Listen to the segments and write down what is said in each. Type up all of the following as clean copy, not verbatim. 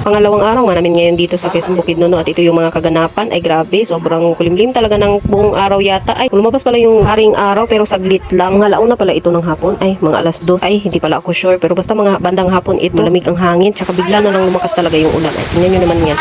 Pangalawang araw nga namin ngayon dito sa Quezon Bukidnon, no? At ito yung mga kaganapan. Ay grabe, sobrang kulimlim talaga ng buong araw yata. Ay lumabas pala yung haring araw pero saglit lang. Mga launa pala ito ng hapon. Ay mga alas 2. Ay hindi pala ako sure. Pero basta mga bandang hapon ito. Lamig ang hangin. Tsaka bigla na lang lumakas talaga yung ulan. Ay tingnan nyo naman yan.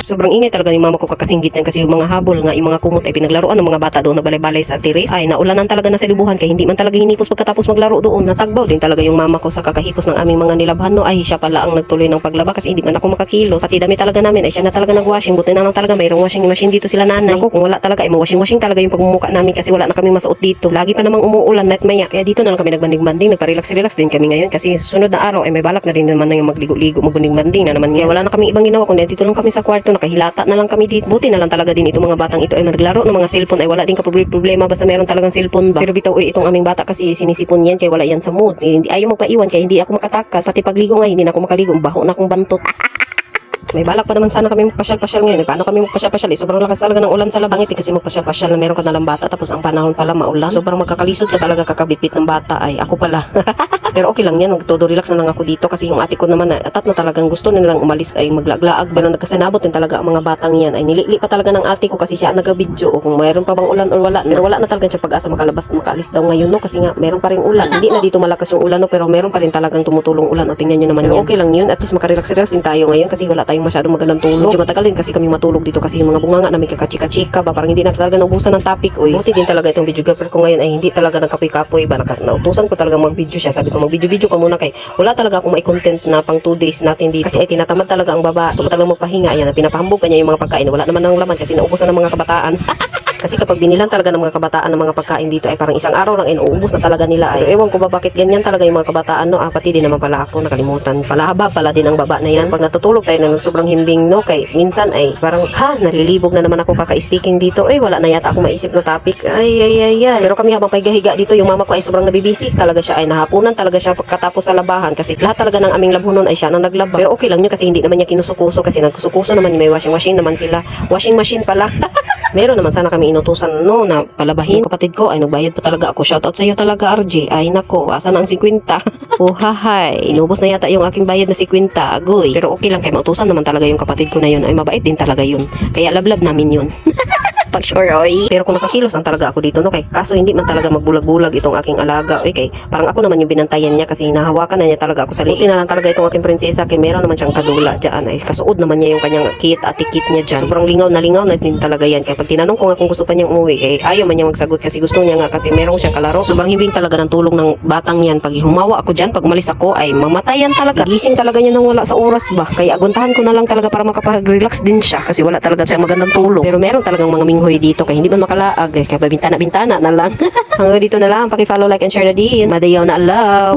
Sobrang ingay talaga ni mama ko kakasinggit niyan kasi yung mga habol nga, yung mga kumot ay pinaglaruan ng mga bata doon na balay-balay sa terrace. Ay naulanan talaga na sa libuhan kaya hindi man talaga hinipos pagkatapos maglaro doon. Natagbaw din talaga yung mama ko sa kakahipos ng aming mga nilabhan, no. Ay siya pala ang nagtuloy ng paglaba kasi hindi man ako makakilos. Pati dami talaga namin ay siya na talaga nagwashing. Buti na lang talaga mayroong washing machine dito sila nanay. Ako kung wala talaga ay mawashing-washing talaga yung pagmumuka namin kasi wala na kami masuot dito. Lagi pa namang umuulan mayat maya. Kaya dito na lang kami nagbanding-banding, nagpa-relax-relax din kami ngayon kasi susunod na araw ay may balak na rin naman na yung magligo-ligo, magbanding-banding na naman. Kaya wala na kami ibang ginawa kundi dito lang kami sa kwarto, nakahilata na lang kami dito. Buti na lang talaga din itong mga batang ito ay naglaro ng mga cellphone ay wala din problema basta meron talagang cellphone ba. Pero bitaw itong aming bata kasi sinisipon yan kaya wala yan sa mood. Hindi ayaw magpaiwan kaya hindi ako makatakas. Pati pagligo nga hindi na ako makaligo. Baho na akong bantot. May balak pa naman sana kami magpasyal-pasyal ngayon. Paano kami magpasyal-pasyal? Sobrang lakas talaga ng ulan sa labas. Pangiti kasi magpasyal-pasyal na meron ka nalang bata tapos ang panahon pala maulan. Sobrang magkakalisod ka talaga kakabitbit ng bata ay ako pala. Pero okay lang yan. Todo relax na lang ako dito kasi yung ate ko naman atat na talagang gusto na nilang umalis ay maglaglaag. Pero nagkasinabot din talaga ang mga batang yan. Ay nilili pa talaga ng ate ko kasi siya nag-video o kung mayroon pa bang ulan o wala. Pero wala na talaga siya pag-asa makalabas makaalis daw ngayon, no, kasi nga meron pa ring ulan. Hindi na dito malakas yung ulan, no, pero meron pa rin talagang tumutulong ulan. O tingnan nyo naman yan. Okay lang yun. At least makarelax-relax din tayo ngayon kasi wala tayong masyadong magandang tulog. Medyo matagal din kasi kami matulog dito kasi yung mga bunga nga namin kakachika-chika ba parang hindi na talaga naubusan ng topic. Uy, buti din talaga itong videographer ko ngayon ay hindi talaga nagkapoy-kapoy ba. Nautusan ko talaga mag-video siya. Sabi ko mag-video ka muna kay wala talaga akong may content na pang 2 days natin dito kasi ay tinatamad talaga ang baba. Gusto ko talaga magpahinga. Ayan, pinapahambog pa niya yung mga pagkain. Wala naman ng laman kasi naubusan ng mga kabataan. Kasi kapag binilan talaga ng mga kabataan ng mga pagkain dito ay parang isang araw lang inuubos na talaga nila. Ay ewan ko ba bakit ganyan talaga yung mga kabataan, no. Pati din naman pala ako nakalimutan. Palahaba pala din ang baba na yan. Pag natutulog tayo ng sobrang himbing, no, kay minsan ay parang nalilibog na naman ako kaka-speaking dito. Wala na yata ako maisip na topic. Ay. Pero kami habang paghihiga dito, yung mama ko ay sobrang nabibisi talaga siya. Ay nahapunan talaga siya pagkatapos sa labahan kasi lahat talaga ng aming labhonon ay siya nang naglaba. Pero okay lang yun kasi hindi naman niya kinusukuso kasi nagkusukuso naman may washing machine naman sila. Washing machine pala. Meron naman sana kami inutusan, no, na palabahin. Kapatid ko ay nagbayad pa talaga ako. Shoutout sa iyo talaga, RJ. Ay nako, asa na ang 50? Hahay, inubos na yata yung aking bayad na 50. Agoy. Pero okay lang kay mautusan naman talaga yung kapatid ko na yun. Ay mabait din talaga yun. Kaya lablab namin yun. Pag sure, oy. Pero kung nakakilos lang talaga ako dito, no, kay kaso hindi man talaga magbulag-bulag itong aking alaga. Kay parang ako naman yung binantayan niya kasi hinahawakan na niya talaga ako sa liit. Na lang talaga itong aking prinsesa kay meron naman siyang kadula diyan. Ay kasuod naman niya yung kanyang kit at tikit niya diyan. Sobrang lingaw na din talaga yan. Kaya pag tinanong ko nga kung gusto pa niyang umuwi, kay ayaw man niya magsagot kasi gusto niya nga kasi meron siyang kalaro. Sobrang himbing talaga ng tulong ng batang yan. Pag humawa ako diyan, pag umalis ako ay mamatayan talaga. Gising talaga niya nang wala sa oras ba. Kaya aguntahan ko na lang talaga para makapag-relax din siya kasi wala talaga siyang magandang tulong. Pero meron talagang mga minghoy dito kaya hindi man makalaag kaya bintana-bintana na lang. Hanggang dito na lang, paki-follow, like and share na din. Madayaw na Allah.